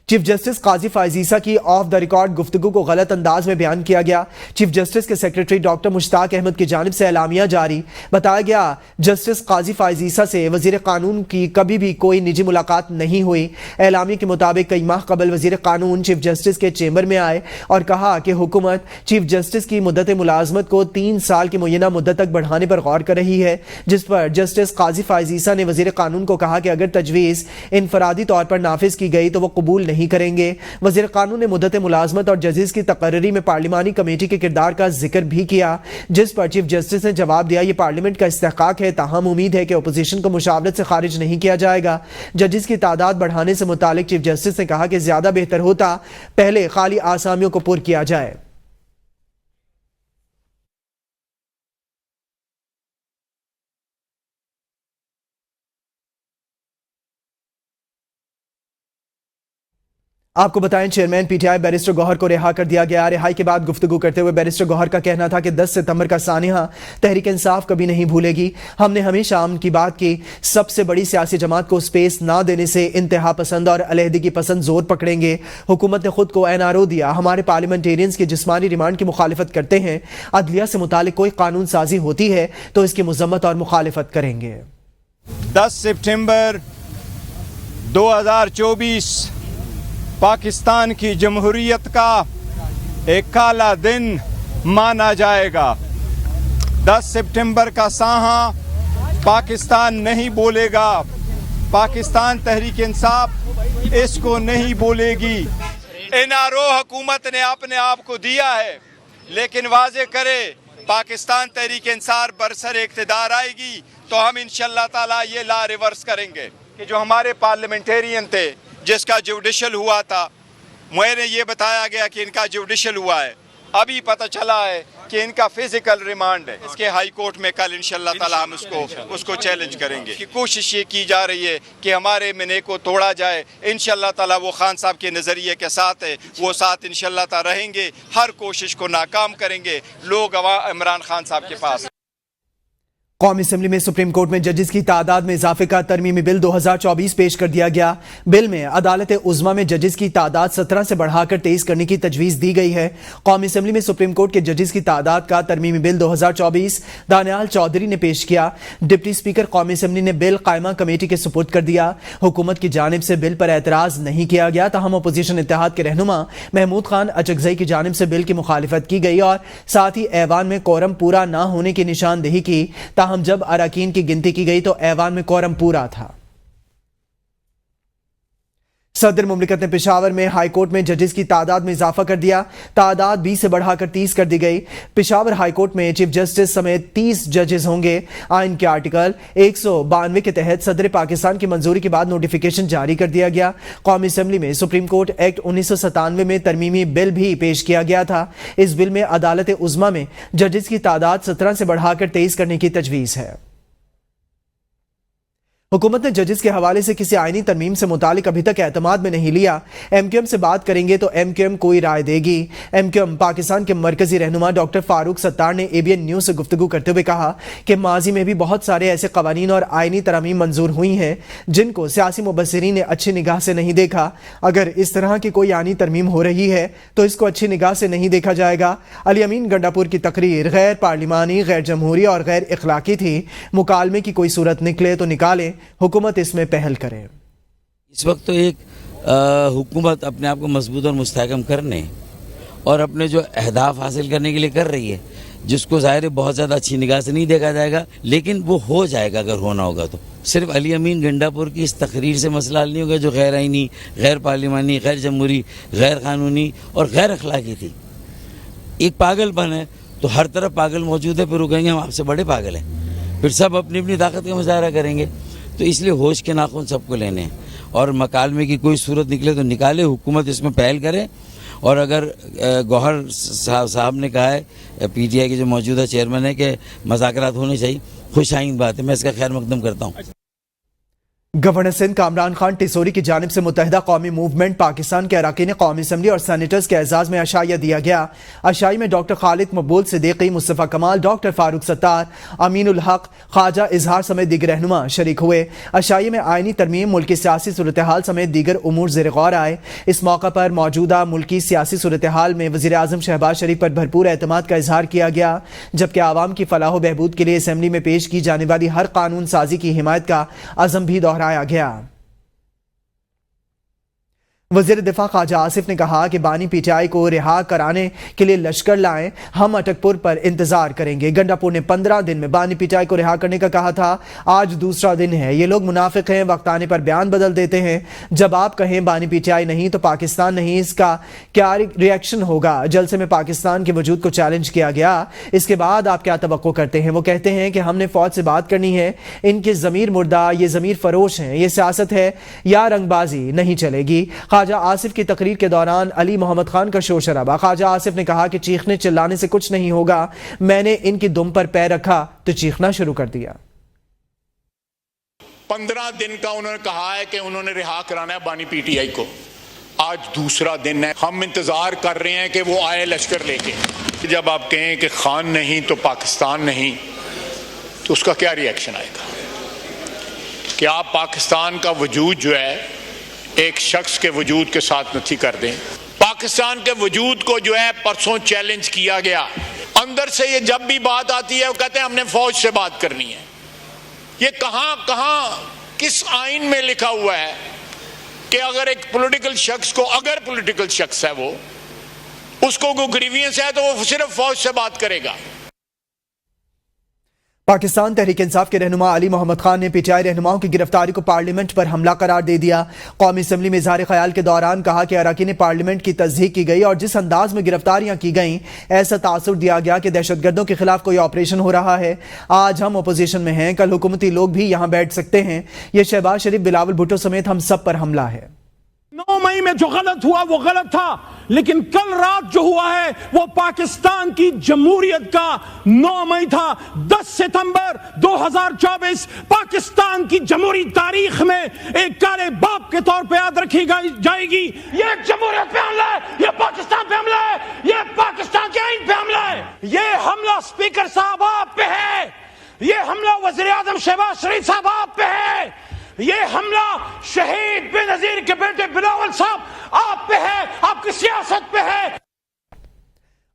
Chief justice قاضی فائز عیسیٰ کی of the record گفتگو کو غلط انداز میں بیان کیا گیا۔ چیف جسٹس کے سیکریٹری ڈاکٹر مشتاق احمد کی جانب سے اعلامیہ جاری، بتایا گیا جسٹس قاضی فائز عیسیٰ سے وزیر قانون کی کبھی بھی کوئی نجی ملاقات نہیں ہوئی۔ اعلامیہ کے مطابق کئی ماہ قبل وزیر قانون چیف جسٹس کے چیمبر میں آئے اور کہا کہ حکومت چیف جسٹس کی مدت ملازمت کو 3 سال کی معینہ مدت تک بڑھانے پر غور کر رہی ہے، جس پر جسٹس قاضی فائز عیسیٰ نے وزیر قانون کو کہا کہ اگر تجویز انفرادی طور پر نافذ کی گئی تو وہ قبول نہیں کریں گے۔ وزیر قانون نے مدت ملازمت اور ججز کی تقرری میں پارلیمانی کمیٹی کے کردار کا ذکر بھی کیا، جس پر چیف جسٹس نے جواب دیا یہ پارلیمنٹ کا استحقاق ہے، تاہم امید ہے کہ اپوزیشن کو مشاورت سے خارج نہیں کیا جائے گا۔ ججز کی تعداد بڑھانے سے متعلق چیف جسٹس نے کہا کہ زیادہ بہتر ہوتا پہلے خالی آسامیوں کو پر کیا جائے۔ آپ کو بتائیں chairman P T I barrister Gohar کو رہا کر دیا گیا۔ رہائی کے بعد گفتگو کرتے ہوئے بیرسٹر گوہر کا کہنا تھا کہ 10 ستمبر کا سانحہ تحریک انصاف کبھی نہیں بھولے گی۔ ہم نے ہمیشہ امن کی بات کی، سب سے بڑی سیاسی جماعت کو سپیس نہ دینے سے انتہا پسند اور علیحدگی پسند زور پکڑیں گے۔ حکومت نے خود کو این آر او دیا، ہمارے پارلیمنٹیرینز کی جسمانی ریمانڈ کی مخالفت کرتے ہیں۔ عدلیہ سے متعلق کوئی قانون سازی ہوتی ہے تو اس کی مذمت اور مخالفت کریں گے۔ 10 سپٹمبر 2024 پاکستان کی جمہوریت کا ایک کالا دن مانا جائے گا۔ 10 سپٹمبر کا سانحہ پاکستان نہیں بولے گا، پاکستان تحریک انصاف اس کو نہیں بولے گی۔ این آر او حکومت نے اپنے آپ کو دیا ہے، لیکن واضح کرے پاکستان تحریک انصاف برسر اقتدار آئے گی تو ہم انشاءاللہ تعالی یہ لا ریورس کریں گے کہ جو ہمارے پارلیمنٹیرین تھے جس کا جوڈیشل ہوا تھا، مجھے یہ بتایا گیا کہ ان کا جوڈیشل ہوا ہے، ابھی پتہ چلا ہے کہ ان کا فزیکل ریمانڈ ہے۔ اس کے ہائی کورٹ میں کل انشاءاللہ تعالی ہم اس کو چیلنج کریں گے۔ کوشش یہ کی جا رہی ہے کہ ہمارے منع کو توڑا جائے۔ انشاءاللہ تعالی وہ خان صاحب کے نظریے کے ساتھ ہے، وہ ساتھ انشاءاللہ تعالی رہیں گے، ہر کوشش کو ناکام کریں گے۔ لوگ عمران خان صاحب کے پاس۔ قومی اسمبلی میں سپریم کورٹ میں ججز کی تعداد میں اضافے کا ترمیمی بل 2024 پیش کر دیا گیا۔ بل میں عدالت عظمیٰ میں ججز کی تعداد 17 سے بڑھا کر 23 کرنے کی تجویز دی گئی ہے۔ قومی اسمبلی میں سپریم کورٹ کے ججز کی تعداد کا ترمیمی بل 2024 دانیال چودھری نے پیش کیا۔ ڈپٹی اسپیکر قومی اسمبلی نے بل قائمہ کمیٹی کے سپرد کر دیا۔ حکومت کی جانب سے بل پر اعتراض نہیں کیا گیا، تاہم اپوزیشن اتحاد کے رہنما محمود خان اچکزئی کی جانب سے بل کی مخالفت کی گئی اور ساتھ ہی ایوان میں کورم پورا نہ ہونے کی نشاندہی کی، تاہم جب اراکین کی گنتی کی گئی تو ایوان میں کورم پورا تھا۔ صدر مملکت نے پشاور میں ہائی کورٹ میں ججز کی تعداد میں اضافہ کر دیا، تعداد 20 سے بڑھا کر 30 کر دی گئی۔ پشاور ہائی کورٹ میں چیف جسٹس سمیت 30 ججز ہوں گے۔ آئین کے آرٹیکل 192 کے تحت صدر پاکستان کی منظوری کے بعد نوٹیفیکیشن جاری کر دیا گیا۔ قومی اسمبلی میں سپریم کورٹ ایکٹ 1997 میں ترمیمی بل بھی پیش کیا گیا تھا۔ اس بل میں عدالت عظمیٰ میں ججز کی تعداد 17 سے بڑھا کر 23 کرنے کی تجویز ہے۔ حکومت نے ججز کے حوالے سے کسی آئینی ترمیم سے متعلق ابھی تک اعتماد میں نہیں لیا۔ ایم کیو ایم سے بات کریں گے تو ایم کیو ایم کوئی رائے دے گی۔ ایم کیو ایم پاکستان کے مرکزی رہنما ڈاکٹر فاروق ستار نے اے بی این نیوز سے گفتگو کرتے ہوئے کہا کہ ماضی میں بھی بہت سارے ایسے قوانین اور آئینی ترامیم منظور ہوئی ہیں جن کو سیاسی مبصرین نے اچھی نگاہ سے نہیں دیکھا۔ اگر اس طرح کی کوئی آئینی ترمیم ہو رہی ہے تو اس کو اچھی نگاہ سے نہیں دیکھا جائے گا۔ علی امین گنڈاپور کی تقریر غیر پارلیمانی، غیر جمہوری اور غیر اخلاقی تھی۔ مکالمے کی کوئی صورت نکلے تو نکالے، حکومت اس میں پہل کرے۔ اس وقت تو ایک حکومت اپنے آپ کو مضبوط اور مستحکم کرنے اور اپنے جو اہداف حاصل کرنے کے لیے کر رہی ہے، جس کو ظاہر ہے بہت زیادہ اچھی نگاہ سے نہیں دیکھا جائے گا، لیکن وہ ہو جائے گا اگر ہونا ہوگا تو۔ صرف علی امین گنڈاپور کی اس تقریر سے مسئلہ حل نہیں ہوگا جو غیر آئینی، غیر پارلیمانی، غیر جمہوری، غیر قانونی اور غیر اخلاقی تھی۔ ایک پاگل پن ہے تو ہر طرف پاگل موجود ہے، پھر وہ کہیں گے ہم آپ سے بڑے پاگل ہیں، پھر سب اپنی اپنی طاقت کا مظاہرہ کریں گے۔ تو اس لیے ہوش کے ناخن سب کو لینے ہیں، اور مکالمے کی کوئی صورت نکلے تو نکالے، حکومت اس میں پہل کرے۔ اور اگر گوہر صاحب نے کہا ہے پی ٹی آئی کے جو موجودہ چیئرمین ہے کہ مذاکرات ہونے چاہیے، خوش آئند بات ہے، میں اس کا خیر مقدم کرتا ہوں۔ گورنر سندھ کامران خان ٹیسوری کی جانب سے متحدہ قومی موومنٹ پاکستان کے اراکین قومی اسمبلی اور سینیٹرز کے اعزاز میں عشائیہ دیا گیا۔ عشائی میں ڈاکٹر خالد مقبول صدیقی، مصطفیٰ کمال، ڈاکٹر فاروق ستار، امین الحق، خواجہ اظہار سمیت دیگر رہنما شریک ہوئے۔ عشائیے میں آئینی ترمیم، ملکی سیاسی صورتحال سمیت دیگر امور زیر غور آئے۔ اس موقع پر موجودہ ملکی سیاسی صورتحال میں وزیر اعظم شہباز شریف پر بھرپور اعتماد کا اظہار کیا گیا، جبکہ عوام کی فلاح و بہبود کے لیے اسمبلی میں پیش کی جانے والی ہر قانون سازی کی حمایت کا عزم بھی دہرایا گیا۔ وزیر دفاع خواجہ آصف نے کہا کہ بانی پی ٹی آئی کو رہا کرانے کے لیے لشکر لائیں، ہم اٹک پور پر انتظار کریں گے۔ گنڈا پور نے 15 دن میں بانی پی ٹی آئی کو رہا کرنے کا کہا تھا، آج دوسرا دن ہے۔ یہ لوگ منافق ہیں، وقت آنے پر بیان بدل دیتے ہیں۔ جب آپ کہیں بانی پی ٹی آئی نہیں تو پاکستان نہیں، اس کا کیا ری ایکشن ہوگا؟ جلسے میں پاکستان کے وجود کو چیلنج کیا گیا، اس کے بعد آپ کیا توقع کرتے ہیں؟ وہ کہتے ہیں کہ ہم نے فوج سے بات کرنی ہے، ان کے ضمیر مردہ، یہ ضمیر فروش ہیں، یہ سیاست ہے یا رنگ بازی نہیں چلے گی۔ خواجہ آصف کی تقریر کے دوران علی محمد خان کا شور شرابہ۔ خواجہ آصف نے کہا کہ چیخنے چلانے سے کچھ نہیں ہوگا، میں نے ان کی دم پر پیر رکھا تو چیخنا شروع کر دیا۔ 15 دن کا انہوں نے کہا ہے کہ انہوں نے رہا کرانا ہے بانی پی ٹی آئی کو، آج دوسرا دن ہے۔ ہم انتظار کر رہے ہیں کہ وہ آئے لشکر لے کے۔ جب آپ کہیں کہ خان نہیں تو پاکستان نہیں تو اس کا کیا ری ایکشن آئے گا؟ کہ آپ پاکستان کا وجود جو ہے ایک شخص کے وجود کے ساتھ نتھی کر دیں۔ پاکستان کے وجود کو جو ہے پرسوں چیلنج کیا گیا، اندر سے یہ جب بھی بات آتی ہے وہ کہتے ہیں ہم نے فوج سے بات کرنی ہے۔ یہ کہاں کس آئین میں لکھا ہوا ہے کہ اگر ایک پولیٹیکل شخص کو، اگر پولیٹیکل شخص ہے وہ، اس کو کوئی گریوینس ہے تو وہ صرف فوج سے بات کرے گا؟ پاکستان تحریک انصاف کے رہنما علی محمد خان نے پی ٹی آئی رہنماؤں کی گرفتاری کو پارلیمنٹ پر حملہ قرار دے دیا۔ قومی اسمبلی میں اظہار خیال کے دوران کہا کہ اراکین پارلیمنٹ کی تصدیق کی گئی اور جس انداز میں گرفتاریاں کی گئیں، ایسا تاثر دیا گیا کہ دہشت گردوں کے خلاف کوئی آپریشن ہو رہا ہے۔ آج ہم اپوزیشن میں ہیں، کل حکومتی لوگ بھی یہاں بیٹھ سکتے ہیں۔ یہ شہباز شریف، بلاول بھٹو سمیت ہم سب پر حملہ ہے۔ 9 مئی میں جو غلط ہوا وہ غلط تھا، لیکن کل رات جو ہوا ہے وہ پاکستان کی جمہوریت کا 9 مئی تھا۔ 10 ستمبر 2024 پاکستان کی جمہوری تاریخ میں ایک کالے باپ کے طور پہ یاد رکھی جائے گی۔ یہ جمہوریت پہ حملہ ہے، یہ پاکستان پہ حملہ ہے، یہ پاکستان کے آئین پہ حملہ ہے۔ یہ حملہ اسپیکر صاحب آپ پہ ہے، یہ حملہ وزیر اعظم شہباز شریف صاحب آپ پہ ہے، یہ حملہ شہید بے نظیر کے بیٹے بلاول صاحب آپ پہ ہے، آپ کی سیاست پہ ہے۔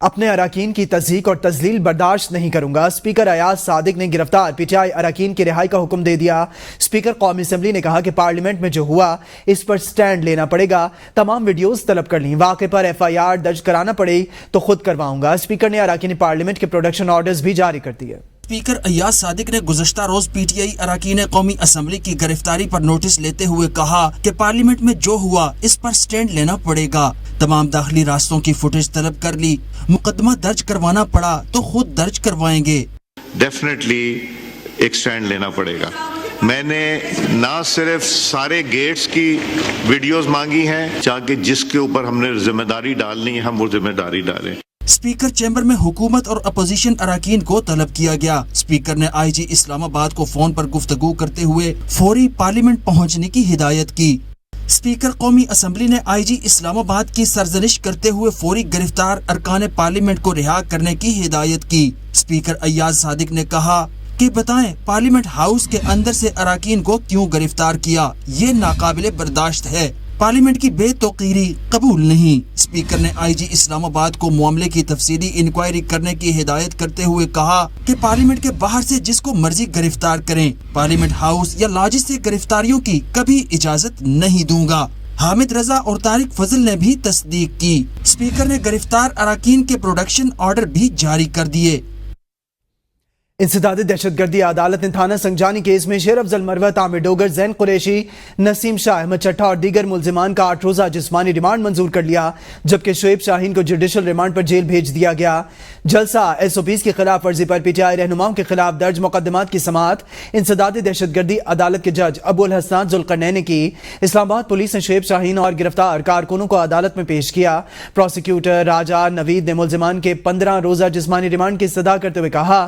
اپنے اراکین کی تضحیک اور تذلیل برداشت نہیں کروں گا، اسپیکر ایاز صادق نے گرفتار پی ٹی آئی اراکین کی رہائی کا حکم دے دیا۔ اسپیکر قومی اسمبلی نے کہا کہ پارلیمنٹ میں جو ہوا اس پر سٹینڈ لینا پڑے گا، تمام ویڈیوز طلب کر لیں، واقعے پر ایف آئی آر درج کرانا پڑے تو خود کرواؤں گا۔ اسپیکر نے اراکین پارلیمنٹ کے پروڈکشن آرڈرز بھی جاری کر دیے۔ اسپیکر ایاز صادق نے گزشتہ روز پی ٹی آئی اراکین قومی اسمبلی کی گرفتاری پر نوٹس لیتے ہوئے کہا کہ پارلیمنٹ میں جو ہوا اس پر سٹینڈ لینا پڑے گا۔ تمام داخلی راستوں کی فوٹیج طلب کر لی، مقدمہ درج کروانا پڑا تو خود درج کروائیں گے۔ ڈیفینیٹلی ایک سٹینڈ لینا پڑے گا۔ میں نے نہ صرف سارے گیٹس کی ویڈیوز مانگی ہیں، تاکہ جس کے اوپر ہم نے ذمہ داری ڈالنی ہے ہم وہ ذمہ داری ڈالیں۔ اسپیکر چیمبر میں حکومت اور اپوزیشن اراکین کو طلب کیا گیا۔ اسپیکر نے آئی جی اسلام آباد کو فون پر گفتگو کرتے ہوئے فوری پارلیمنٹ پہنچنے کی ہدایت کی۔ اسپیکر قومی اسمبلی نے آئی جی اسلام آباد کی سرزنش کرتے ہوئے فوری گرفتار ارکان پارلیمنٹ کو رہا کرنے کی ہدایت کی۔ اسپیکر ایاز صادق نے کہا کہ بتائیں پارلیمنٹ ہاؤس کے اندر سے اراکین کو کیوں گرفتار کیا، یہ ناقابل برداشت ہے، پارلیمنٹ کی بے توقیری قبول نہیں۔ اسپیکر نے آئی جی اسلام آباد کو معاملے کی تفصیلی انکوائری کرنے کی ہدایت کرتے ہوئے کہا کہ پارلیمنٹ کے باہر سے جس کو مرضی گرفتار کریں، پارلیمنٹ ہاؤس یا لاجز سے گرفتاریوں کی کبھی اجازت نہیں دوں گا۔ حامد رضا اور طارق فضل نے بھی تصدیق کی۔ اسپیکر نے گرفتار اراکین کے پروڈکشن آرڈر بھی جاری کر دیے۔ انسداد دہشت گردی عدالت نے تھانہ سنجانی کیس میں شیر افضل مروت، عامر ڈوگر، زین قریشی، نسیم شاہ، احمد چٹھا اور دیگر ملزمان کا 8 روزہ جسمانی ریمانڈ منظور کر لیا، جبکہ شعیب شاہین کو جوڈیشل ریمانڈ پر جیل بھیج دیا گیا۔ جلسہ ایس او پیز کی خلاف ورزی پر پی ٹی آئی رہنماؤں کے خلاف درج مقدمات کی سماعت انسداد دہشت گردی عدالت کے جج ابو الحسنات ذوالقرنین نے کی۔ اسلام آباد پولیس نے شعیب شاہین اور گرفتار کارکنوں کو عدالت میں پیش کیا۔ پروسیکیوٹر راجہ نوید نے ملزمان کے 15 روزہ جسمانی ریمانڈ کی استدعا کرتے ہوئے کہا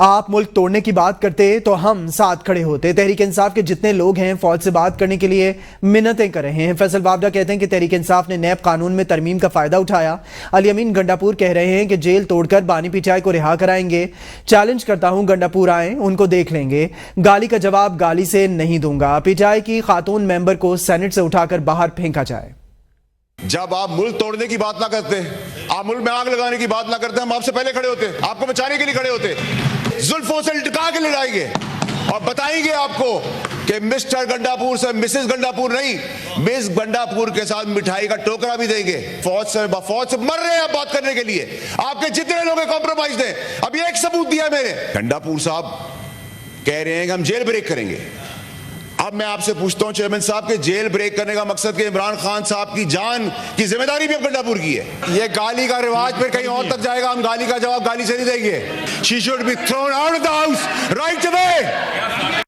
آپ ملک توڑنے کی بات کرتے تو ہم ساتھ کھڑے ہوتے. تحریک انصاف کے جتنے لوگ ہیں فوج سے بات کرنے کے لیے منتیں کر رہے ہیں. فیصل وابڈہ کہتے ہیں کہ تحریک انصاف نے نیب قانون میں ترمیم کا فائدہ اٹھایا. علی امین گنڈاپور کہہ رہے ہیں کہ جیل توڑ کر بانی پی ٹی آئی کو رہا کرائیں گے. چیلنج کرتا ہوں گنڈاپور آئیں, ان کو دیکھ لیں گے. گالی کا جواب گالی سے نہیں دوں گا. پی ٹی آئی کی خاتون ممبر کو سینٹ سے اٹھا کر باہر پھینکا جائے. جب آپ ملک توڑنے کی بات نہ کرتے, آپ ملک میں آگ لگانے کی بات نہ کرتے, ہم آپ سے پہلے کھڑے ہوتے, آپ کو بچانے کے لیے کھڑے ہوتے, زلفوں سے لٹکا کے لڑائیں گے اور بتائیں گے آپ کو کہ مسٹر گنڈاپور سے مسز گنڈاپور نہیں, مس گنڈاپور کے ساتھ مٹھائی کا ٹوکرا بھی دیں گے. فوج سے مر رہے ہیں آپ بات کرنے کے لیے, آپ کے جتنے لوگ کمپرومائز دیں. ابھی ایک ثبوت دیا میں نے, گنڈاپور صاحب کہہ رہے ہیں کہ ہم جیل بریک کریں گے. اب میں آپ سے پوچھتا ہوں چیئرمین صاحب کہ جیل بریک کرنے کا مقصد کہ عمران خان صاحب کی جان کی ذمہ داری بھی اب گنڈاپور کی ہے. یہ گالی کا رواج پھر کہیں اور تک جائے گا, ہم گالی کا جواب گالی سے نہیں دیں گے. She should be thrown out of the house right away.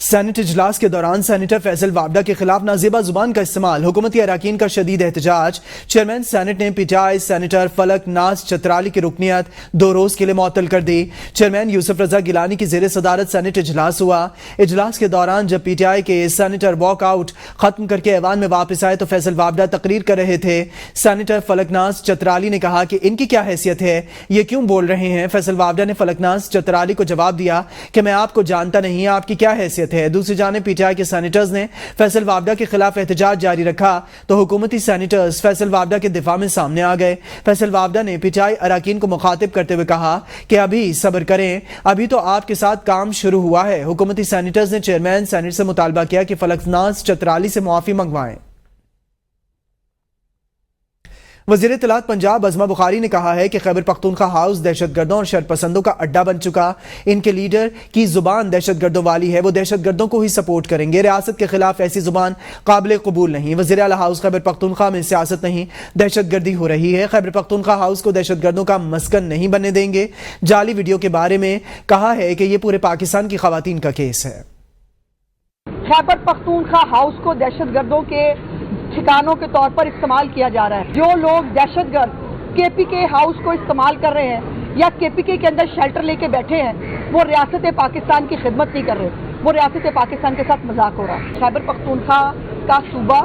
Senate اجلاس کے دوران سینیٹر فیصل وابڈہ کے خلاف نازیبہ زبان کا استعمال, حکومتی اراکین کا شدید احتجاج. چیئرمین سینٹ نے پی ٹی آئی سینیٹر فلک ناز چترالی کی رکنیت 2 روز کے لیے معطل کر دی. چیئرمین یوسف رضا گیلانی کی زیر صدارت سینٹ اجلاس ہوا. اجلاس کے دوران جب پی ٹی آئی کے سینیٹر واک آؤٹ ختم کر کے ایوان میں واپس آئے تو فیصل وابڈہ تقریر کر رہے تھے. سینیٹر فلک ناز چترالی نے کہا کہ ان کی کیا حیثیت ہے, یہ کیوں بول رہے ہیں. فیصل وابڈہ نے فلک ناز چترالی کو جواب دیا کہ میں آپ کو جانتا نہیں, آپ کی کیا حیثیت ہے. دوسری جانب پی ٹی آئی کے سینیٹرز نے فیصل وابڈہ کے خلاف احتجاج جاری رکھا تو حکومتی سینیٹرز فیصل وابڈہ کے دفاع میں سامنے آ گئے. فیصل وابڈہ نے پی ٹی آئی اراکین کو مخاطب کرتے ہوئے کہا کہ ابھی صبر کریں, ابھی تو آپ کے ساتھ کام شروع ہوا ہے. حکومتی سینیٹرز نے چیئرمین سینیٹ سے مطالبہ کیا کہ فلک ناز چترالی سے معافی منگوائیں. وزیر اطلاعات پنجاب عظمہ بخاری نے کہا ہے کہ خیبر پختونخوا ہاؤس دہشت گردوں اور شر پسندوں کا اڈا بن چکا. ان کے لیڈر کی زبان دہشت گردوں والی ہے, وہ دہشت گردوں کو ہی سپورٹ کریں گے. ریاست کے خلاف ایسی زبان قابل قبول نہیں. وزیر اعلیٰ ہاؤس خیبر پختونخوا میں سیاست نہیں, دہشت گردی ہو رہی ہے. خیبر پختونخوا ہاؤس کو دہشت گردوں کا مسکن نہیں بننے دیں گے. جعلی ویڈیو کے بارے میں کہا ہے کہ یہ پورے پاکستان کی خواتین کا کیس ہے. خیبر پختونخوا ہاؤس کو دہشت گردوں کے ٹھکانوں کے طور پر استعمال کیا جا رہا ہے. جو لوگ دہشت گرد کے پی کے ہاؤس کو استعمال کر رہے ہیں یا کے پی کے اندر شیلٹر لے کے بیٹھے ہیں, وہ ریاست پاکستان کی خدمت نہیں کر رہے, وہ ریاست پاکستان کے ساتھ مذاق ہو رہا ہے. خیبر پختونخوا کا صوبہ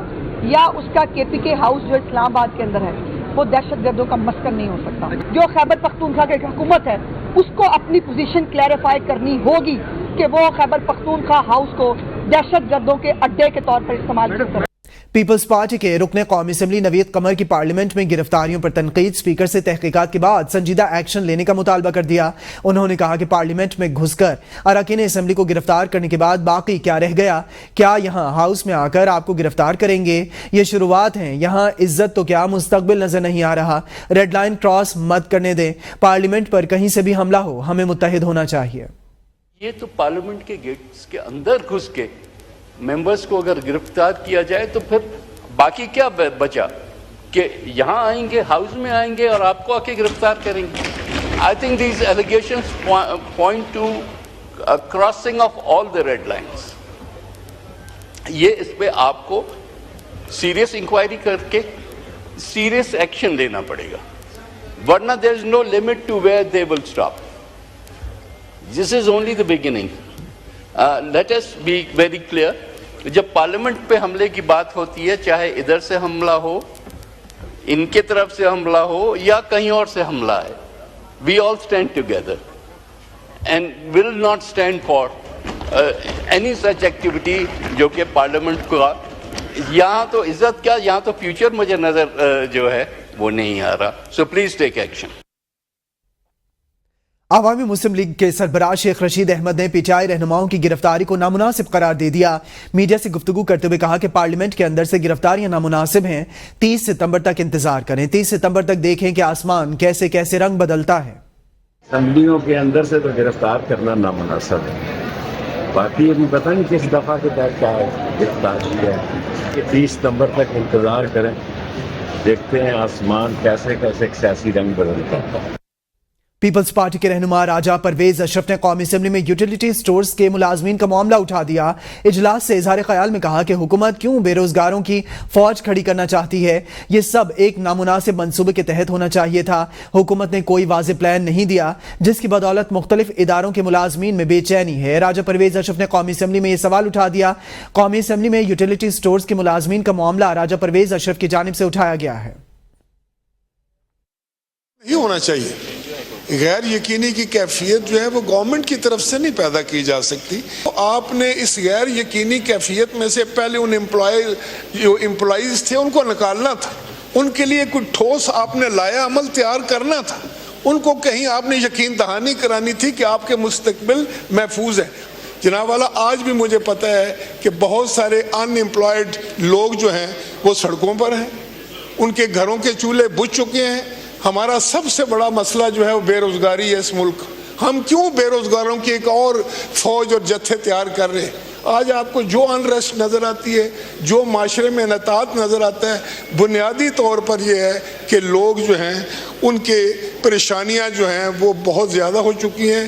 یا اس کا کے پی کے ہاؤس جو اسلام آباد کے اندر ہے وہ دہشت گردوں کا مسکن نہیں ہو سکتا. جو خیبر پختونخوا کی حکومت ہے اس کو اپنی پوزیشن کلیریفائی کرنی ہوگی کہ وہ خیبر پختونخوا ہاؤس کو دہشت گردوں کے اڈے کے طور پر استعمال کرے. پیپلز پارٹی کے رکن قومی اسمبلی نوید قمر کی پارلیمنٹ میں گرفتاریوں پر تنقید. اسپیکر سے تحقیقات کے بعد سنجیدہ ایکشن لینے کا مطالبہ کر دیا. انہوں نے کہا کہ پارلیمنٹ میں گھس کر اراکین اسمبلی کو گرفتار کرنے کے بعد باقی کیا رہ گیا. کیا یہاں ہاؤس میں آ کر آپ کو گرفتار کریں گے؟ یہ شروعات ہیں, یہاں عزت تو کیا مستقبل نظر نہیں آ رہا. ریڈ لائن کراس مت کرنے دیں. پارلیمنٹ پر کہیں سے بھی حملہ ہو, ہمیں متحد ہونا چاہیے. یہ تو پارلیمنٹ کے گیٹس کے اندر گھس کے ممبرز کو اگر گرفتار کیا جائے تو پھر باقی کیا بچا کہ یہاں آئیں گے, ہاؤس میں آئیں گے اور آپ کو آ کے گرفتار کریں گے. I think these allegations point to crossing of all the red lines. یہ اس پہ آپ کو سیریس انکوائری کر کے سیریس ایکشن لینا پڑے گا, ورنہ there is no limit to where they will stop. This is only the beginning. Let us be very clear, جب پارلیمنٹ پہ حملے کی بات ہوتی ہے, چاہے ادھر سے حملہ ہو, ان کے طرف سے حملہ ہو یا کہیں اور سے حملہ ہے, we all stand together and will not stand for any such activity جو کہ پارلیمنٹ کا یہاں تو عزت کیا, یہاں تو فیوچر مجھے نظر جو ہے وہ نہیں آ رہا. So please take action. عوامی مسلم لیگ کے سربراہ شیخ رشید احمد نے پی ٹی آئی رہنماؤں کی گرفتاری کو نامناسب قرار دے دیا. میڈیا سے گفتگو کرتے ہوئے کہا کہ پارلیمنٹ کے اندر سے گرفتاریاں نامناسب ہیں. 30 ستمبر تک انتظار کریں. 30 ستمبر تک دیکھیں کہ آسمان کیسے کیسے رنگ بدلتا ہے. اسمبلیوں کے اندر سے تو گرفتار کرنا نامناسب ہے. باقی ابھی پتہ نہیں کس دفعہ کے تحت کیا گرفتار کیا ہے. 30 ستمبر تک انتظار کریں, دیکھتے ہیں آسمان کیسے کیسے سیاسی رنگ بدلتا ہے. پیپلز پارٹی کے رہنما راجہ پرویز اشرف نے قومی اسمبلی میں یوٹیلیٹی سٹورز کے ملازمین کا معاملہ اٹھا دیا۔ اجلاس سے اظہار خیال میں کہا کہ حکومت کیوں بے روزگاروں کی فوج کھڑی کرنا چاہتی ہے، یہ سب ایک نامناسب منصوبے کے تحت ہونا چاہیے تھا۔ حکومت نے کوئی واضح پلان نہیں دیا جس کی بدولت مختلف اداروں کے ملازمین میں بے چینی ہے۔ راجہ پرویز اشرف نے قومی اسمبلی میں یہ سوال اٹھا دیا۔ قومی اسمبلی میں یوٹیلیٹی سٹورز کے ملازمین کا معاملہ راجہ پرویز اشرف کی جانب سے اٹھایا گیا ہے۔ یہ ہونا چاہیے، غیر یقینی کی کیفیت جو ہے وہ گورنمنٹ کی طرف سے نہیں پیدا کی جا سکتی۔ آپ نے اس غیر یقینی کیفیت میں سے پہلے ان امپلائیز تھے ان کو نکالنا تھا، ان کے لیے کوئی ٹھوس آپ نے لایا عمل تیار کرنا تھا، ان کو کہیں آپ نے یقین دہانی کرانی تھی کہ آپ کے مستقبل محفوظ ہے۔ جناب والا، آج بھی مجھے پتہ ہے کہ بہت سارے ان امپلائڈ لوگ جو ہیں وہ سڑکوں پر ہیں، ان کے گھروں کے چولہے بجھ چکے ہیں۔ ہمارا سب سے بڑا مسئلہ جو ہے وہ بے روزگاری ہے اس ملک۔ ہم کیوں بے روزگاروں کی ایک اور فوج اور جتھے تیار کر رہے ہیں؟ آج آپ کو جو انریسٹ نظر آتی ہے، جو معاشرے میں انحطاط نظر آتا ہے، بنیادی طور پر یہ ہے کہ لوگ جو ہیں ان کے پریشانیاں جو ہیں وہ بہت زیادہ ہو چکی ہیں۔